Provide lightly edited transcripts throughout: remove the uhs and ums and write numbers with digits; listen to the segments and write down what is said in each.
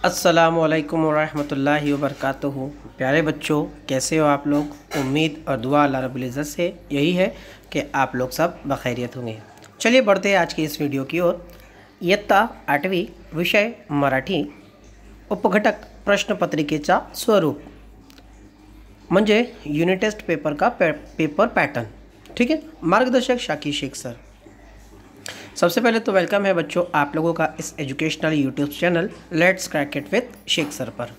अस्सलामुअलैकुम वरहमतुल्लाहि वबरकातुहू। प्यारे बच्चों, कैसे हो आप लोग। उम्मीद और दुआ अल्लाह रब्बुल इज़्ज़त से यही है कि आप लोग सब बखैरियत होंगे। चलिए बढ़ते हैं आज की इस वीडियो की ओर। इयत्ता 8वी विषय मराठी उपघटक प्रश्न पत्रिकेचा स्वरूप म्हणजे युनिट टेस्ट पेपर का पेपर पैटर्न। ठीक है, मार्गदर्शक शाकिर शेख सर। सबसे पहले तो वेलकम है बच्चों आप लोगों का इस educational YouTube channel let's crack it with Sheikh sir पर।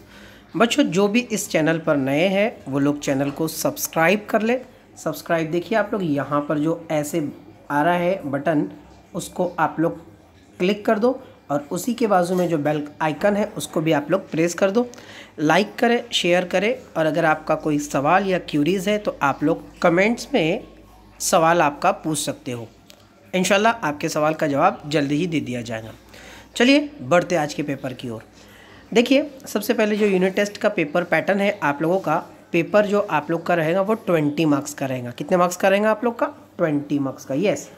बच्चों जो भी इस चैनल पर नए हैं वो लोग चैनल को सब्सक्राइब कर ले। सब्सक्राइब देखिए आप लोग यहाँ पर जो ऐसे आ रहा है बटन, उसको आप लोग क्लिक कर दो और उसी के बाजू में जो बेल आइकन है उसको भी आप लोग प्रेस कर दो। लाइक करें, शेयर करें और अगर आपका कोई सवाल या क्यूरीज़ है तो आप लोग कमेंट्स में सवाल आपका पूछ सकते हो। इंशाल्लाह आपके सवाल का जवाब जल्दी ही दे दिया जाएगा। चलिए बढ़ते आज के पेपर की ओर। देखिए सबसे पहले जो यूनिट टेस्ट का पेपर पैटर्न है, आप लोगों का पेपर जो आप लोग का रहेगा वो 20 मार्क्स का रहेगा। कितने मार्क्स का रहेगा आप लोग का? 20 मार्क्स का। यस,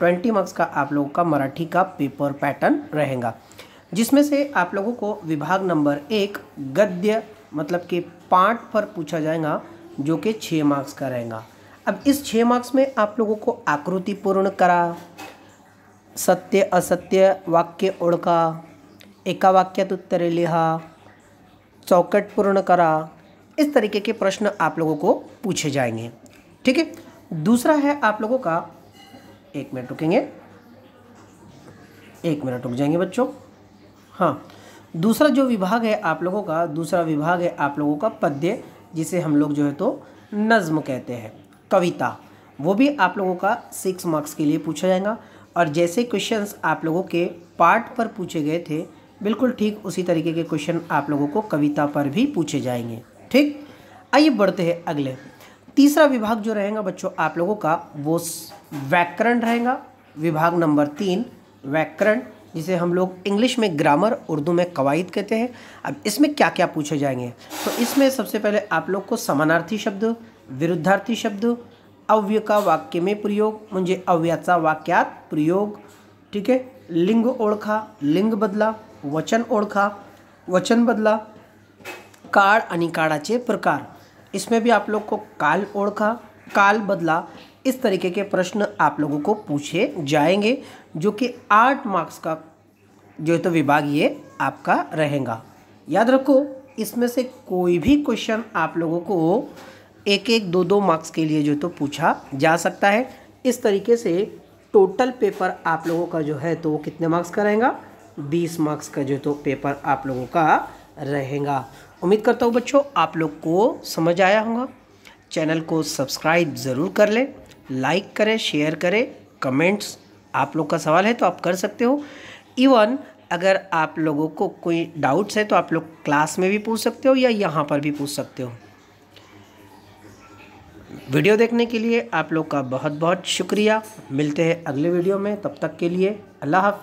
20 मार्क्स का आप लोगों का मराठी का पेपर पैटर्न रहेगा, जिसमें से आप लोगों को विभाग नंबर 1 गद्य मतलब कि पाठ पर पूछा जाएगा, जो कि 6 मार्क्स का रहेगा। अब इस 6 मार्क्स में आप लोगों को आकृति पूर्ण करा, सत्य असत्य वाक्य ओळखा, एका वाक्यात उत्तरे लिहा, चौकट पूर्ण करा, इस तरीके के प्रश्न आप लोगों को पूछे जाएंगे। ठीक है, दूसरा है आप लोगों का, 1 मिनट रुकेंगे, 1 मिनट रुक जाएंगे बच्चों। हाँ, दूसरा जो विभाग है आप लोगों का, दूसरा विभाग है आप लोगों का पद्य, जिसे हम लोग जो है तो नज्म कहते हैं, कविता। वो भी आप लोगों का 6 मार्क्स के लिए पूछा जाएगा। और जैसे क्वेश्चंस आप लोगों के पाठ पर पूछे गए थे, बिल्कुल ठीक उसी तरीके के क्वेश्चन आप लोगों को कविता पर भी पूछे जाएंगे। ठीक, आइए बढ़ते हैं अगले। तीसरा विभाग जो रहेगा बच्चों आप लोगों का, वो व्याकरण रहेगा। विभाग नंबर 3 व्याकरण, जिसे हम लोग इंग्लिश में ग्रामर, उर्दू में कवायद कहते हैं। अब इसमें क्या क्या पूछे जाएंगे, तो इसमें सबसे पहले आप लोग को समानार्थी शब्द, विरुद्धार्थी शब्द, अव्यय का वाक्य में प्रयोग म्हणजे अव्ययाचा वाक्यात प्रयोग। ठीक है, लिंग ओळखा, लिंग बदला, वचन ओळखा, वचन बदला, काळ आणि काळाचे प्रकार, इसमें भी आप लोग को काल ओळखा, काल बदला, इस तरीके के प्रश्न आप लोगों को पूछे जाएंगे, जो कि 8 मार्क्स का जो है तो विभाग ये आपका रहेगा। याद रखो, इसमें से कोई भी क्वेश्चन आप लोगों को 1-1, 2-2 मार्क्स के लिए जो तो पूछा जा सकता है। इस तरीके से टोटल पेपर आप लोगों का जो है तो वो कितने मार्क्स का रहेगा? 20 मार्क्स का जो तो पेपर आप लोगों का रहेगा। उम्मीद करता हूँ बच्चों आप लोग को समझ आया होगा। चैनल को सब्सक्राइब ज़रूर कर लें, लाइक करें, शेयर करें, कमेंट्स आप लोग का सवाल है तो आप कर सकते हो। इवन अगर आप लोगों को कोई डाउट्स है तो आप लोग क्लास में भी पूछ सकते हो या यहाँ पर भी पूछ सकते हो। वीडियो देखने के लिए आप लोग का बहुत बहुत शुक्रिया। मिलते हैं अगले वीडियो में, तब तक के लिए अल्लाह हाफ़िज़।